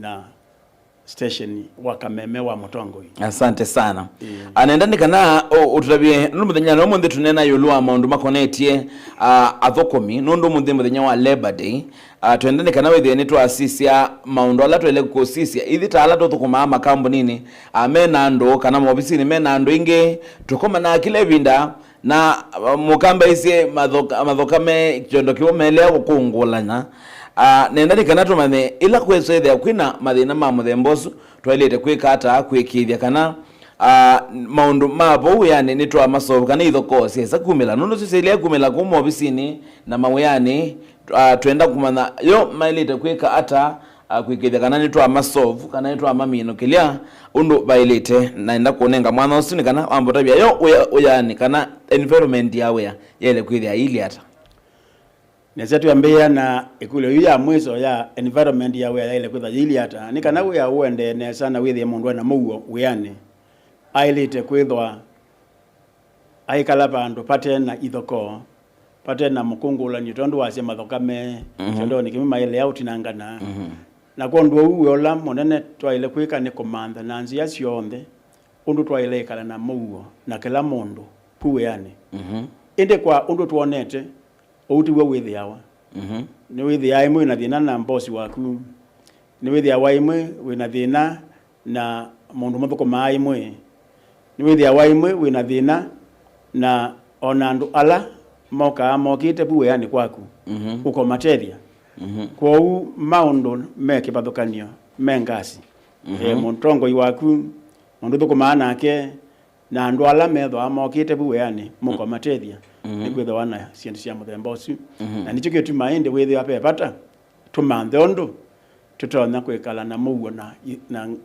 na station wa Kameme wa Mutongoi. Asante sana. Anaendani kana uturabie numuthenya no mundi tunena yulwa maundu makonetie athokomi nundu muthenya wa Labor Day tuendane kana wethe ni twasisia maundu ala twele kusisia ithi taala tuthukuma makambunini amena ando kana mobisini mena ando inge tukoma na kile vinda na mukamba ise mathokame kyondo kiumelea gukungulana nendani kana tumane ila kwethe kwina mathina ma muthembosu twelete kwikata kwikithia kana maundu mapo yani ni twa masovu kana ithoko siesa kumela nuno siselia kumela kuma obisini na maweyani twenda kumana yo mailete kwika ata kwikithia kana ni twa masovu kana ni twa mamino kilia undu bailete naenda kunenga mwana usini kana ambotabia yo uyani kana environment yawe yele kwithia ili ata nese tuambia na ikule ya mwiso ya environment yawe ile kwithia ili ata ni kana we uende nesa na withia mundu na muo uyani ailite kwithwa aikala bandu pate na ithoko pate na mukungula ni tondu wase mathokame tondu ni kimima ile out nangana na kondu uwe ola monene twaile kwika ni komanda na nzia cionthe undu twaile kala na muo na kila mundu puwe yani inde kwa undu tuonete outi we withiawa ni withia imwe na thina na boss waku ni withia wa imwe wina thina na mundu muthukuma imwe ni withia wa imwe wina thina na onandu ala mokite buwe yani kwaku uko materia kwa u maundu meke bathukanio mengasi muntongo iwaku mundu thukuma nake na andu ala metho amokite buwe yani muko materia ni kwitha wana ciendu cia muthemba ucio na nicho kitu maende withia pepata tumanthe undu tutona kwikala na muo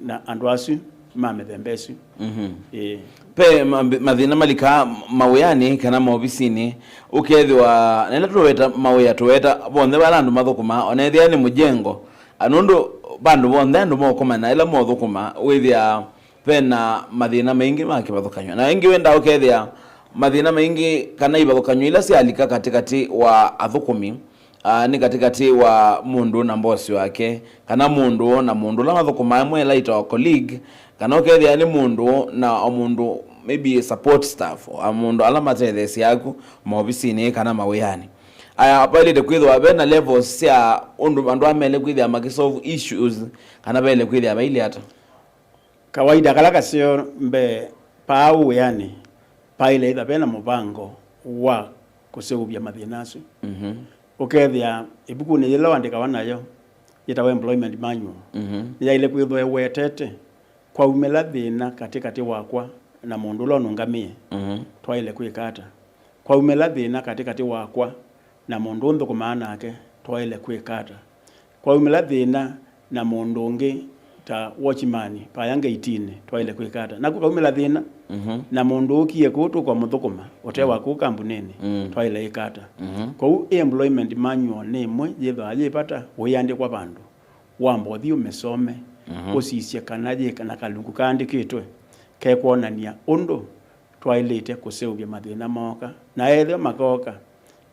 na andu acio mamethembesu pe mathina malika maweyani kana maobisini ukethwa nenda tuweta mawea tuweta bonthe bala andu mathukuma onethia ni mujengo anundu bandu bonthe andu mokoma na ila mothukuma withia pena mathina maingi makibathukanywa na ingi wenda ukethia mathina maingi kana ibathukanywa ila sialika katikati wa athukumi ni katikati wa mundu na mbosi wake kana mundu na mundu la mathukuma mwe laita wa colleague kana ukethia ni mundu na mundu maybe support staff mundu ala matethesi yaku maobisini kana maweyani aya pale de kwithwa bena levels cia undu andu amele kwithia makisolve issues kana bele kwithia baili hata kawaida kala kasio mbe pau yani paile ida bena mubango wa kuseubya mathinasu ukethia ibuku ni yelo andika wanayo yitawa employment manual ya ile kwithwa wetete kwa umela thina katikati wakwa na mundu lo nungamie twaile kwikata kwa umela thina katikati wakwa na mundu nthu kumaana ake twaile kwikata kwa umela thina na mundu ungi ta watchman pa yange 18 twaile kwikata na kwa umela thina na mundu ukie kutu kwa muthukuma utewa ku kambunini twaile ikata kwa employment manual ni mwe yetha alipata uyande kwa bandu wambo thio mesome usisia kanaje kana kalungu kandikitwe ke kuonania undu twailite kuseubya mathina moka na ethe makoka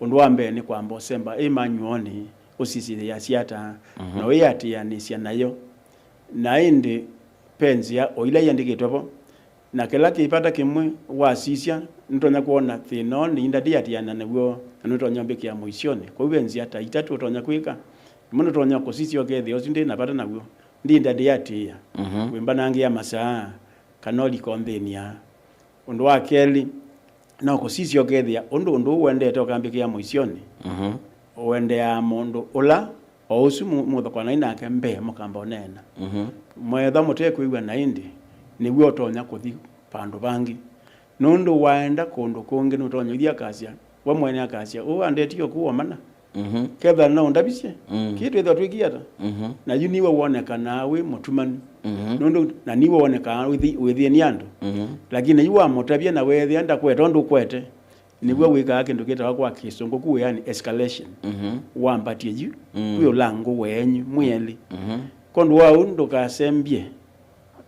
undu wambe ni kwamba semba imanyuoni usisi ya siata no yatia ni cia nayo na indi penzia oila yandikitwe po na kila kipata kimwe wasisia ntonya kuona thino ni indadi yatiana niguo ntonya mbekia muicioni kwa hivyo nzia ta itatu utonya kwika muno tonya kusisi ogethe osinde napata naguo ndinda ndiatia wimba nangi ya masaa kanoli konthenia undu wa keli na kusisi ogethia undu wendete okambikia muicioni wende ya mundu ula ousu muthoko na inake mbe mukamba onena mwetha mute kuigwa na indi niguo otonya kuthi pandu bangi nundu waenda kundu kungi nutonya ithia kasia wa mwene akasia andetio kuwa mana ketha no ndabicie kitu etho twigiata na yuniwe wonekana we mutumani nundu na niwe wonekana withie ni andu lakini yuwa mutabia na wethia nda kweta ndu kwete niwe wika kindu kita kwa kisungu ku yani escalation wambatie yu kuyo langu wenyu mweli kondu wa undu kasembie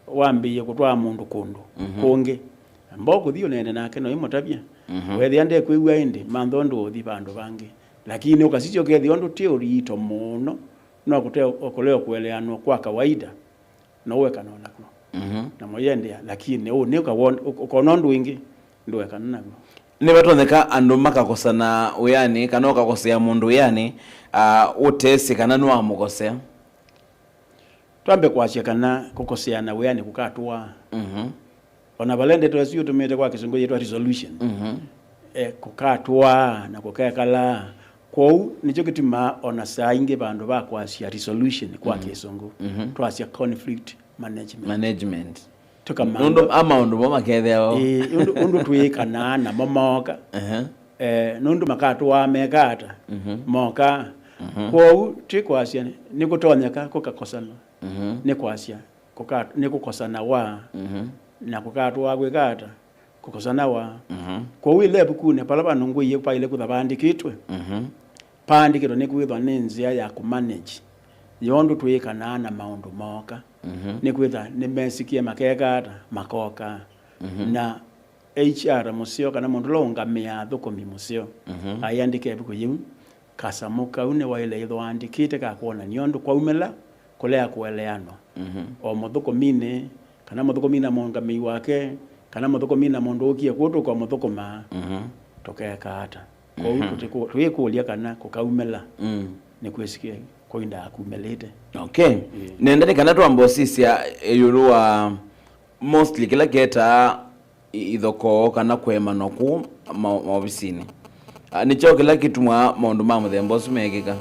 wambie kutwa mundu kundu kungi mboko thio nene nake no imutabia wethia nde kuigwa indi manthondo uthi bandu bangi lakini ukasisio kethi ondu theory ito muno no kute okoleo kueleano kwa kawaida no weka naona kuno na moyende lakini ni ukonondu wingi ndo weka nako ni batoneka andu makakosana uyani kana ukakosea mundu yani utesi kana no amukosea twambe kwachia kana kukoseana uyani kukatwa ona balende twasio tumete kwa kisungu yetu resolution kukatwa na kukekala kwou nicho kitima ona sainge bandu bakwasia resolution kwa kisungu twasia conflict management nundu amaundu bomaketheo undu twikana na momoka nundu makatwa mekata moka kwou tikwasia nikutonyeka kukakosana nikwasia nikukosana wa na kukatwa gwikata kukosana wa kwou ile bukune pala banungu ye pa ile kuthabandikitwe pandikiro nikwithwa ni nzia ya kumanage yondu twikana na maundu moka nikwitha nimesikie makekata makoka na HR musio kana mundu longamia thukumi musio ayandike biku yimu kasamuka une waile itho andikite ka kuona niondu kwa umela kulea kueleano o muthukumine kana muthukumina mongami wake kana muthukumina mundu ukie kutu kwa muthukuma tukekata kwa twikulia kana kukaumela nikwisikie koinda akumelete okay nenda kana twambosisia yurua mostly kila keta ithoko kana kwema noku maobisini nicho kila kitumwa maundu ma muthemba usumekika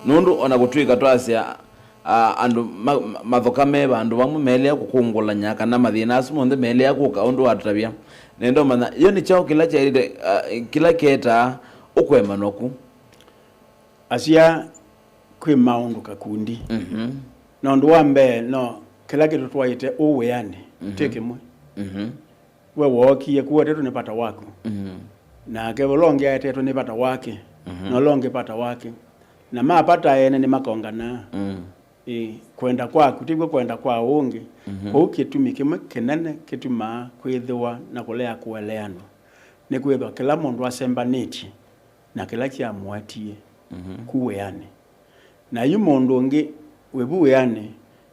nundu ona gutwika twasia andu mathoka me bandu bamwe mele kukungulanya kana mathina asumonde mele kuka undu watabia nendo mana yo nicho kila chaire kila keta ukwema noku asia kwi maundu kakundi no ndu wambe no kila kitu twaite uweane teke mwe we wokie kuwa tetu nipata wako na kebolonge atetu nipata wake no longe pata wake na mapata ene ni makongana kwenda kwa kutigwe kwenda kwa ungi kwa kitumi kimwe kenene kituma kwithwa na kulea kueleano ni kwithwa kila mundu asembaniti na kila kia mwatie kuweane na yu mundu ngi webuweane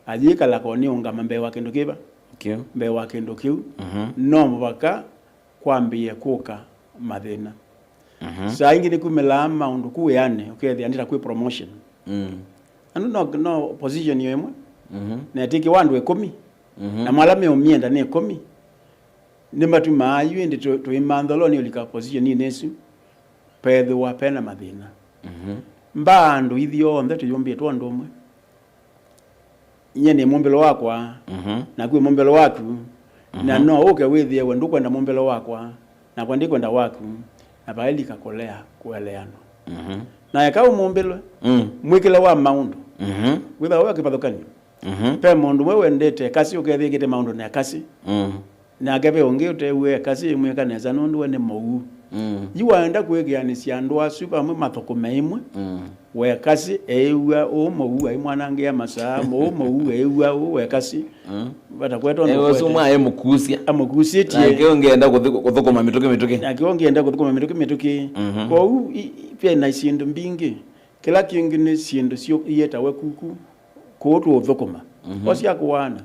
athika la koni ungama mbe wa kindu kiba mbe wa kindu kiu no mubaka kwambie kuka mathina saa ingi ni kumela maundu kuweane ukethia ndira kwi promotion andu no position yemwe na tiki wandu 10 na mwalame umienda ni 10 nimatu maayu ndi tuimandolo ni ulika position ni nesu pedho wa pena mathina mbandu ithio onthe tuyumbie twandu umwe nyene mumbelo wakwa na kwi mumbelo waku na no uke withie wendu kwenda mumbelo wakwa na kwandi kwenda waku na baili kakolea kueleano na yakau mumbelo mwikile wa maundu witha wewe kipathokani pe mundu wewe ndete kasi ukethie kite maundu na kasi na gebe onge utewe kasi imwe kaneza nundu wene mou yiwaenda kwegianisia andu asu pamwe mathokome imwe we kasi ewa o mou ai mwanange amasaa mou ewa o we kasi bata kweto ndo ewa sumwa emukusia amukusitie na ongeenda kuthukuma mituki na ongeenda kuthukuma mituki kwa pia na sindu mbingi kila kingi ni sindu sio yeta we kuku kotu uthukuma osia kuwana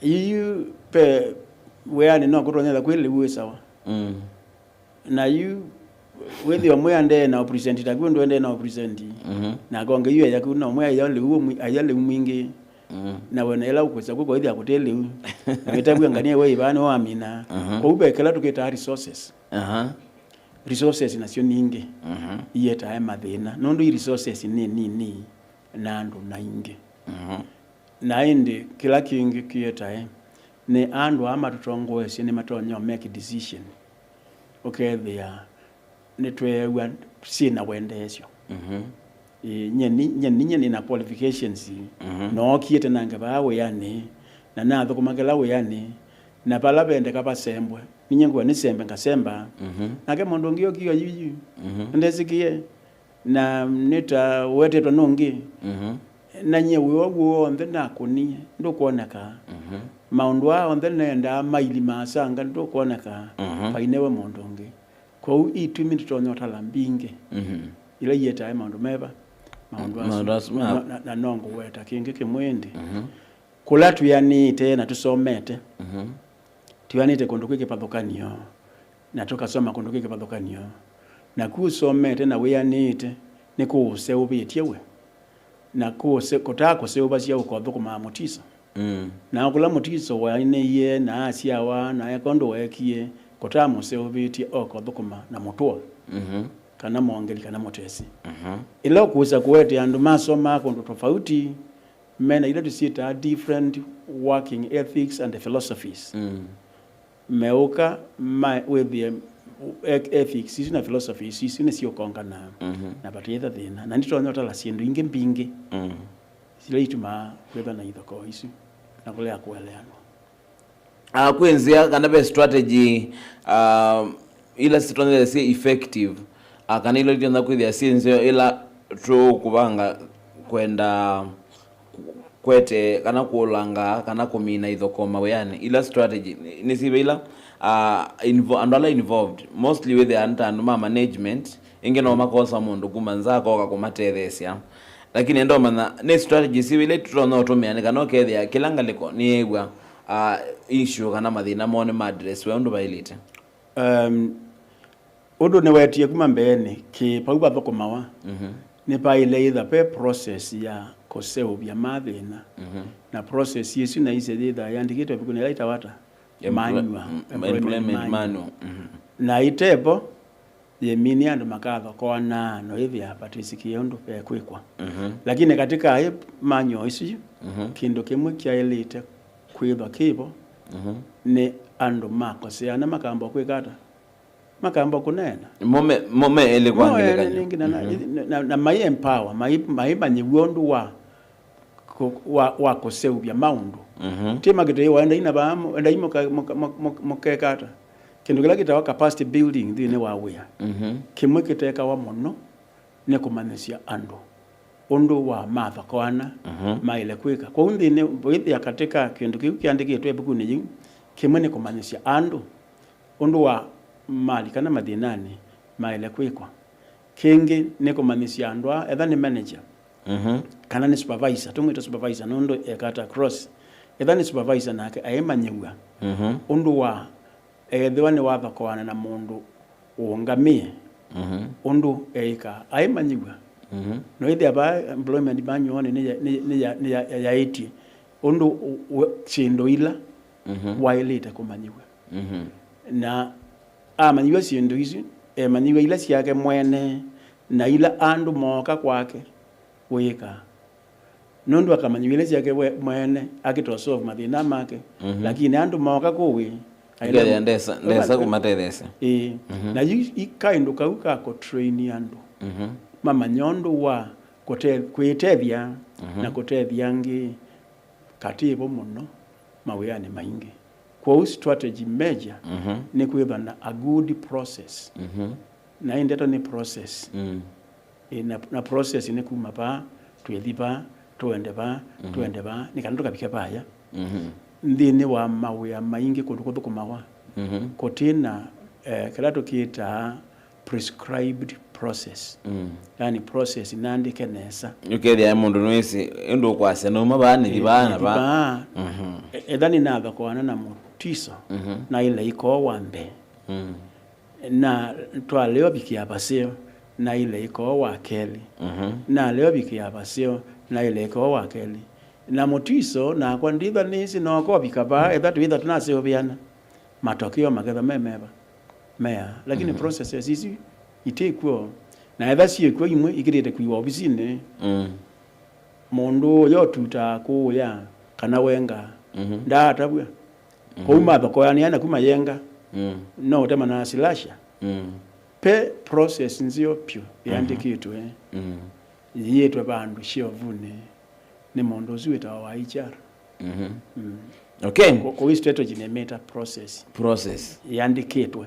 you pe weani no kutonya kweli uwe sawa na you wethi omwe ande na present tagu ndo ende na present na gonge yu ya kuna omwe ayale mwingi na wena ela ukwesa kwa hithi akutele na itabu ngania we ibane wa amina kwa ubekela tuketa resources resources nasio ningi yeta ya mathina nondo resources ni nandu na ingi na indi kila kingi kiyeta ni andu ama tutongoesi ni matonyo make decision ukethia ni twewa sina wendesyo nyeni na qualifications no kiyete nanga bawe yani na natho kumakela we yani na pala bende kapasembwe ninyengo ni sembe ngasemba nake mundu ngio kiyo yiyi ndesikie na nita wetetwa nungi na nyewe waguo onthe nakunie ndukuoneka maundu a onthe nenda maili masanga ndukuoneka painewe mundu ngi kwa itumi tutonyota lambinge ila yeta maundu meba na nongo weta kingi kimwindi kula tuyanite na tusomete tuyanite kundu kwikipathukanio na tukasoma kundu kwikipathukanio na kusomete na wiyanite ni kuuse ubitie we na kuuse kutako seubasia ukothukuma mutiso na kula mutiso waine na asiawa na yakondo wekie kutamo seubitie okothukuma na mutwa kana mwongeli kana motesi ilo kuusa kuwete andu masoma kundu tofauti mena ile tusita different working ethics and philosophies meuka with the ethics isi na philosophies isi ne sio kongana na batiyetha thina na ndito nyota la sindu inge mbingi sile ituma kwetha na ithoko isi na kulea kueleano kwenzia kana be strategy ila sitonde si effective kana ilo litenda kwithia sinzio ila tu kubanga kwenda kwete kana kuolanga kana kumina ithoko maweyani ila strategy nisibe ila andala involved mostly with the antanuma management ingeno makosa mundu kumanzako kakumatethesia lakini ndo mana ne strategy sibe tutono tumeane kana kethia kilangaliko niegwa issue kana mathina mone madress we undu bailite undu ne wetie kuma mbene ki pauba thoko mawa ne baile either pe process ya koseubia mathina na process yesu na ise thitha yandikitwe bikuni laita wata employment manual na itebo ye mini andu makatho kona no hivi hapa tisikie undu pe kwikwa lakini katika hip manual isi kindu kimwe kya elite kwitha kibo ni andu makosea na makambo kwikata makambo kunena mome ele kwangile na mai empower mai banyiwondu wa koseubia maundu tema gite waenda ina bamu enda imo mokekata kindu kila kita wa capacity building thine wa wea kimwe kiteka wa mono ne kumanesia andu undu wa matha kwana maile kwika kwa undine boithi ya katika kindu kiu kiandikitwe bukuni yin kimwe ne kumanesia andu undu wa mali kana madinani maile kwikwa kingi ne kumanesia andu etha ni manager kana ni supervisor tumwita supervisor nondo ekata cross etha ni supervisor nake ayemanyiwa undu wa ethiwa ni watha kwana na mundu ungamie undu eika ayemanyiwa no ithi aba employment manual ni ya eti undu chindo ila wailite kumanyiwa na amanyiwa chindo hizi emanyiwa ila siake mwene na ila andu moka kwake wika nundu akamanyiwile siake mwene akitosolve mathina make lakini andu moka kuwi aile ndesa kumatethesa na ikaindo kauka ko train andu mama nyondo wa kwitethia na kutethia ngi katibo muno maweyani maingi kwa strategy major ni kwitha na a good process na indeto ni process na process ni kuma pa twethiba tuende ba nikanduka bike baya ndini wa maweya maingi kundu kuthukumawa kotina kila tukita prescribed process yani process inandike nesa ukethia mundu nwisi endo kwase no mabani dibana ba edani natha kwana na mutiso na ile iko wambe na twaleo bikia basio na ile iko wakeli na leo bikia basio na ile iko wakeli na mutiso na kwa nditha nisi no ko bikaba etha twitha tunasio biana matokeo magetha mea lakini processes hizi itekwo na etha ciekwo imwe igirite kwiwa obisine mundu yo tuta kuya kana wenga ndatabwa kuma thoko yani ana kuma yenga no tema na silasha pe process nzio pyo yandikitwe yetwe bandu shiovune ni mundu uziweta wa HR okay ko strategy ne meta process yandikitwe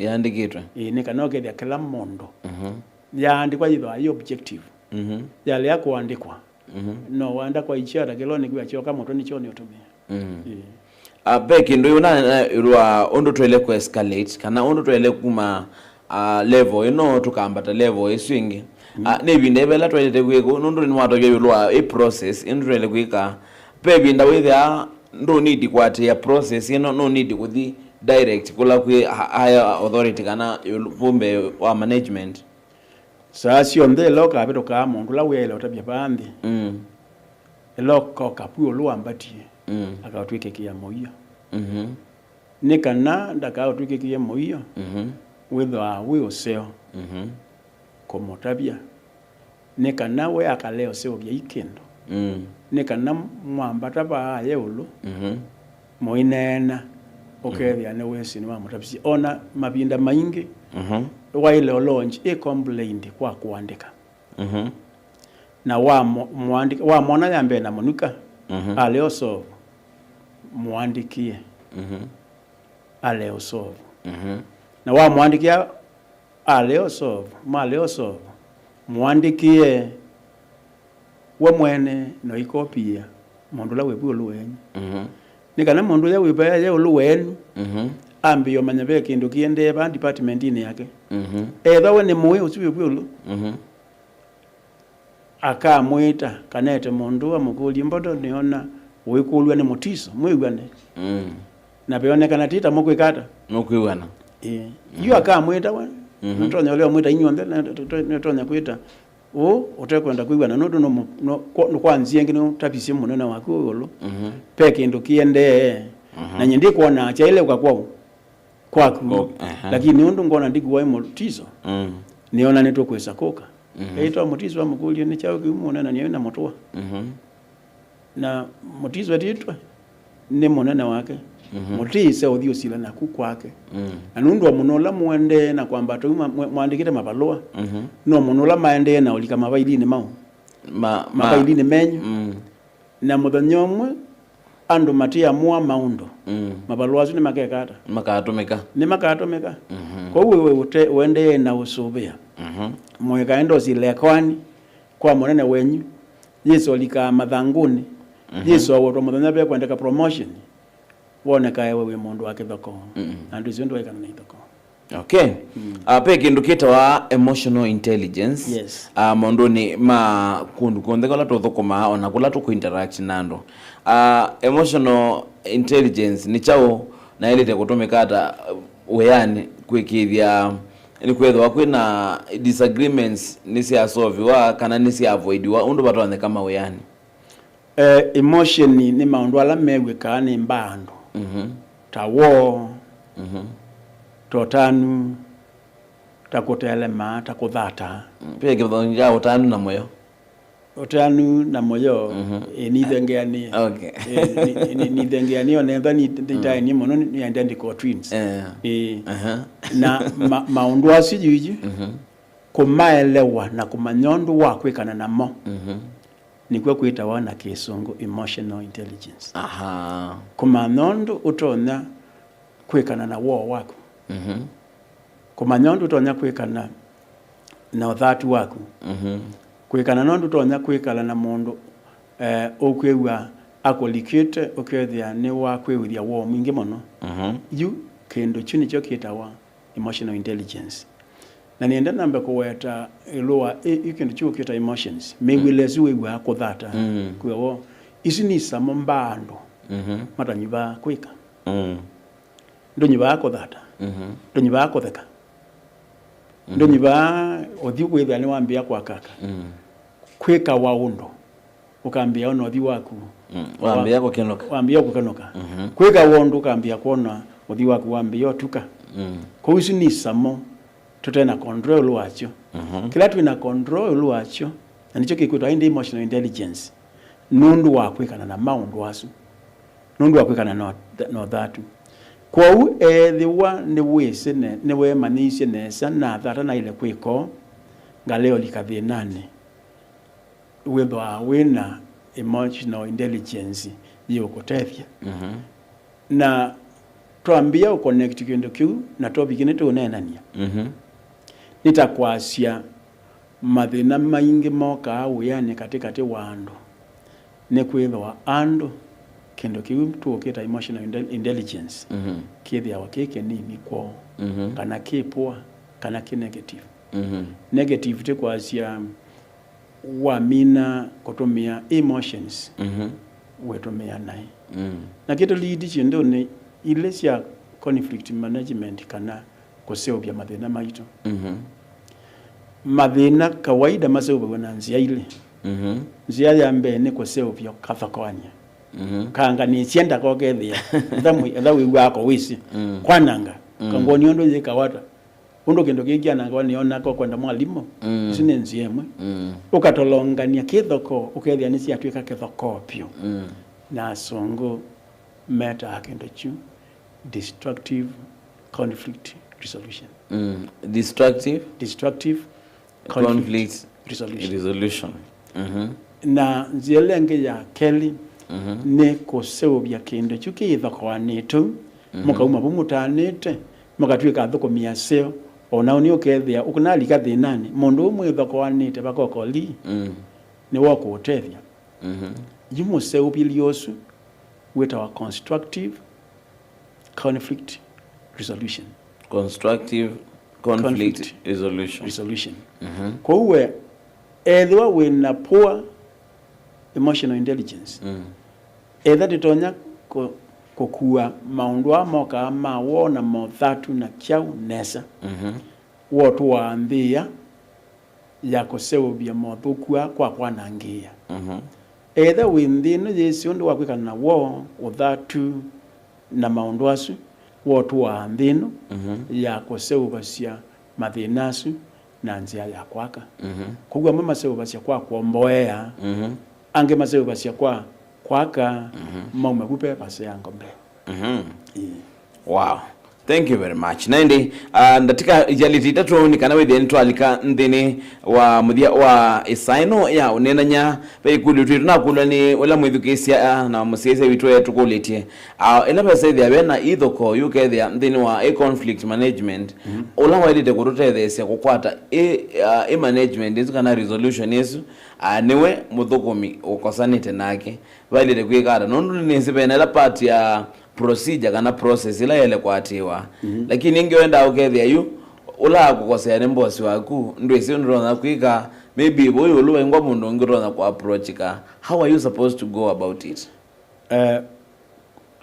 ni kanoke ya kila mundu yaandikwa yitho ayo objective yale yako andikwa no wanda kwa HR geloni kwa choka moto ni choni utumia beki ndo yuna rwa ondo twele ku escalate kana ondo twele kuma level tukambata level eswingi ne binde bela twelete kwiko nundu ni wato yolwa a process indrele kwika pe binda withia ndo need kwate ya process no need kuthi direct kula kwi higher authority kana yolumbe wa management sasio ndhe loka beto ka mundu la wele otabya bandi eloko kapuo luambatie akatwike kia moyo nikana ndaka otwike kia moyo withwa we oseo komotabya nikana we akaleo seo bya ikendo nikana mwambata ba yeulo moinena okethia ne wesi ni wa mutabisi ona mabinda maingi waile olonje e complaint kwa kuandika na wa mwana yambe na munuka aleoso muandikie aleoso na wa muandikia aleoso maleoso muandikie we mwene no ikopia mundu la webu luwenyu nikana mundu ya wibaya ya luwenyu ambiyo manyabe kindu kiende ba department ni yake ethawe ni muwe usiwe akamwita kanete mundu amukuli mbodo niona wikulwa ni mutiso mwigwane na beonekana tita mukwikata mukwiwana iyo akamwita wa ntonya leo mwita inyonde ntonya kwita utekwenda kwigwana nodo no kwanzie ngino tapisi munene wako yolo peke ndo kiende na nyindi kuona cha ile kwa kwaku lakini undu ngona ndikuwa mutiso niona neto kwesa koka eito mutiso amukuli ni chao kimunene ni na motoa na mutiso atitwa ni munene wake mutise odio sila na kukwake anundu munola muende na kwamba to mwandikite mabaloa no munola maende na olika mabaili ni mau mabaili ni menyu na muthanyomwe ando matia mua maundo mabaloa zini makekata makatomeka ni makatomeka kwa wewe uende na usubia mweka endo zile kwani kwa munene wenyu yesu olika madhanguni yesu awoto muthanya be kwendeka promotion wone kae wewe mundu wake thoko andu zindu wekana na thoko okay ape kindu wa emotional intelligence yes mundu ni ma kundu konde kala to thoko ma ona kula to interact nando emotional intelligence ni chao na ile te kutomeka ata weyani kwikithia ni kwethwa kwina disagreements ni sia solve wa kana ni sia avoid wa undu batone kama weyani emotion ni maundu ala mewe kana mbando tawo totanu takotelema takuthata pia kibonja utanu na moyo otanu na moyo ni dengeani okay ni dengeani onenda ni tiny mono ni identical twins na maundu asijiji kumaelewa na kumanyondu wa kwikana namo nikwe kuita wana kisungu emotional intelligence kumanyondu utonya kwikana na wo wako kumanyondu utonya kwikana na dhatu wako kwikana nondu utonya kwikala na mundu okwewa akolikite okethia ni wa kwewithia wo mwingi mono yu kendo chini cho kitawa emotional intelligence na nienda nambe kuweta iloa ikindu chu kita emotions mewilezi wewa kuthata kwewo isi ni samo mbando matanyiba kwika ndonyiba kuthata ndonyiba kutheka ndonyiba othi kwithia ni wambia kwa kaka kwika waundo ukambia ono othi waku wambia kukenoka kwika wondo ukambia kuona othi waku wambia otuka kwa isi ni samo tutena control wacho kila tuina control wacho na nicho kikuitwa emotional intelligence nundu wa kwikana na maundu wasu nundu wa kwikana no thatu kwa u thiwa ni wese ne we manishe nesa na thata na ile kwiko ngaleo likathinane withwa wina emotional intelligence yokutethia na twambia uconnect kindu kiu na topic ni tunenania nitakwasia mathina maingi moka uyane katikati wandu ni kwithwa andu kindu kiu tuokita emotional intelligence kithia wakike nini kwa kana kipwa kana ki negative Negative te kwasia wamina kutumia emotions wetumia nai na kitu lead chindo ni ile cia conflict management kana kuseobya mathina maitu mathina kawaida maseobya na nzia ile nzia ya mbene kuseobya kathakwanya kanga ni cienda ko gethia thamwe wako wisi kwananga kangoni ondo yekawata undo kendo kikia nanga niona ko kwenda mwalimu sine nziemwe ukatolongania kithoko ukethia ni ciatwika kithoko pyo na songo meta akendo chu destructive conflict resolution destructive conflict resolution na nzielenge ya Kelly ne kuseobya kendo chu kithoko nitu mukauma bumutanite mugatwika thukumia seo ona ni ukethia ukunalika thinani mundu umwe thokwanite bakokoli ni wako utethia yumo seupiliosu with our constructive conflict resolution resolution kwa uwe edwa wina poor emotional intelligence edha ditonya kukua maundu amoka mawona mothatu na kyau nesa wotu waambia ya kuseubia mothukua kwa kwanangia either within Yesu ndio wakwikana na wo uthatu na maundu asu wotu waambino ya kuseubasia mathinasu na njia ya kwaka kugwa mama seubasia kwa kuomboea ange maseubasia kwa kwaka maume kupe pase yango mbe wow, thank you very much Nandi. Ndatika jaliti tatu nikanawe dentu alika ndini wa mudia wa isaino ya unenanya pe kuli tu na kula ni wala mwithukisia na musiese witwe tukuletie ela pesa dia bena ithoko yuke dia ndini wa conflict management ola wailite kurute thesia kukwata management isu kana resolution yesu niwe muthukomi ukosanite nake wailite kwikara nondu ni sibena la part ya procedure kana process ila yele kwatiwa lakini ingeenda ukethia yu ula kukosea nembosi waku ndwese ndrona kwika maybe boy uluwa ngwa mundu ngirona ku approach ka how are you supposed to go about it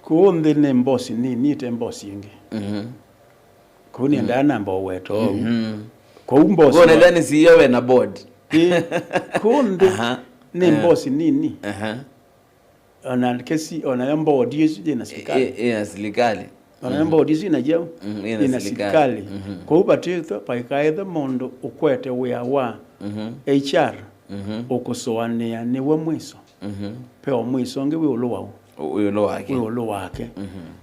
kuonde nembosi ni tembosi inge kuni ndana mbo weto ko umbosi ko ndani siyo we na board kunde nembosi nini ona kesi ona yambo odizi na serikali ya serikali ona yambo odizi na jeu ina serikali ko ubatito paikaetha mondo ukwete wa HR ukusoania ni we mwiso pe o mwiso nge we ulo wake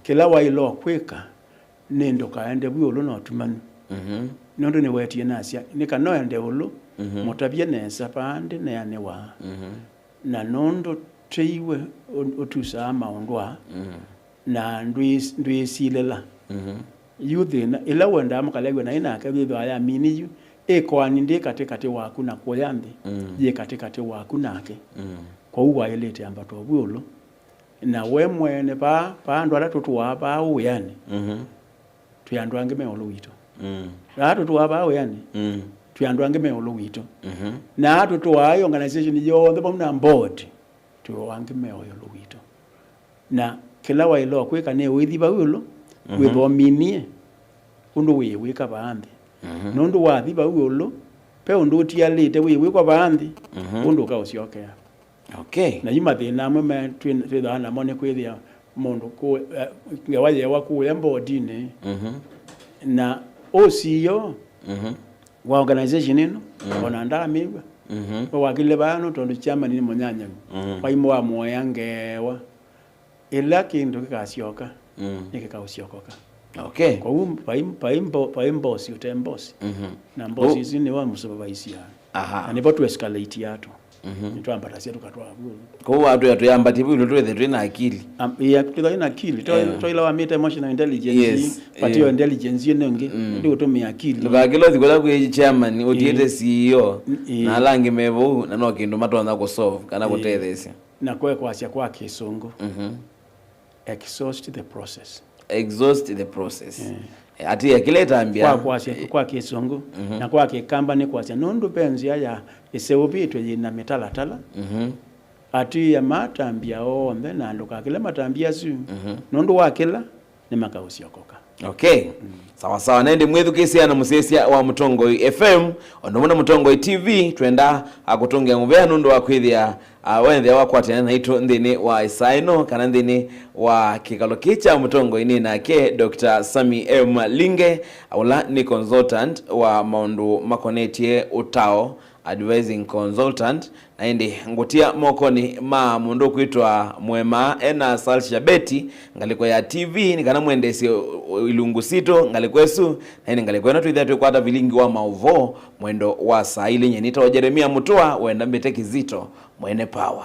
kila wa ilo kweka nendo kaende we ulo no tumanu nondo ni wetie nasia ni kanoya ende ulo motabye nesa pande na yane wa na nondo teiwe otusa maundwa na ndwisilela yuthina ila wenda amakalegwe na ina akabitho aya mini yu ekwani ndi katikati waku na kuyambi ye katikati waku nake kwa uwa elete ambato bwolo na we mwene pa andu ala tutuwa pa uyani tuyandwange meolo wito na tutuwa pa uyani tuyandwange meolo wito na tutuwa organization yo the na board tuwange meoyo luwito na kila wailo kweka ne withiba ulo withominie undu wika baambi nundu wathiba ulo pe undu utialite wikwa baambi undu ka usiokea okay na yima thina amwe twithana mone kwithia mundu ku ngawaye waku yambodine na OCO wa organization ino ona ndamigwa wakile bano tondu chama ni monyanya paimo wa moyangewa ila kindu kikasioka nikikausiokoka okay kwa paimbo si utembosi na mbosi hizi ni wa msupervise na nipo tu escalate yato nitwambata sia tukatwa kwa watu yatuyambati bulu twethe twina akili ya twina akili toila wa meta emotional intelligence patio intelligence yenenge ndi utumia akili lukagilo zikola ku chairman otiete CEO na langi mevo na no kindu matonza ku solve kana kutethesia na kwa sia kwa kisongo exhaust the process exhaust the process ati akileta ambia kwa kisongo na kwa kikamba ni kwa nundu penzi ya iseubitwe yina mitalatala ati ya matambia onde na nduka kile matambia su nundu wa kila ni makausiokoka. Okay. Sawa sawa, nende mwithukisia na musesia wa Mutongoi FM onomuna Mutongoi TV twenda akutungia nguvea nundu wa kwithia wende wakwatena na itu ndini wa isaino kana ndini wa kikalo kicha Mutongoi ni nake Dr. Sami M. Linge aula ni consultant wa maundu makonetie utao advising consultant na indi ngutia mokoni ma mundu kuitwa Mwema ena Salsha Beti ngaliko ya TV ni kana mwendesi ilungu sito ngalikwesu na indi ngalikwena tuithia tukwata vilingi wa mauvo mwendo wa saa ili nyenita wa Jeremia Mutua wenda mbete kizito mwene power.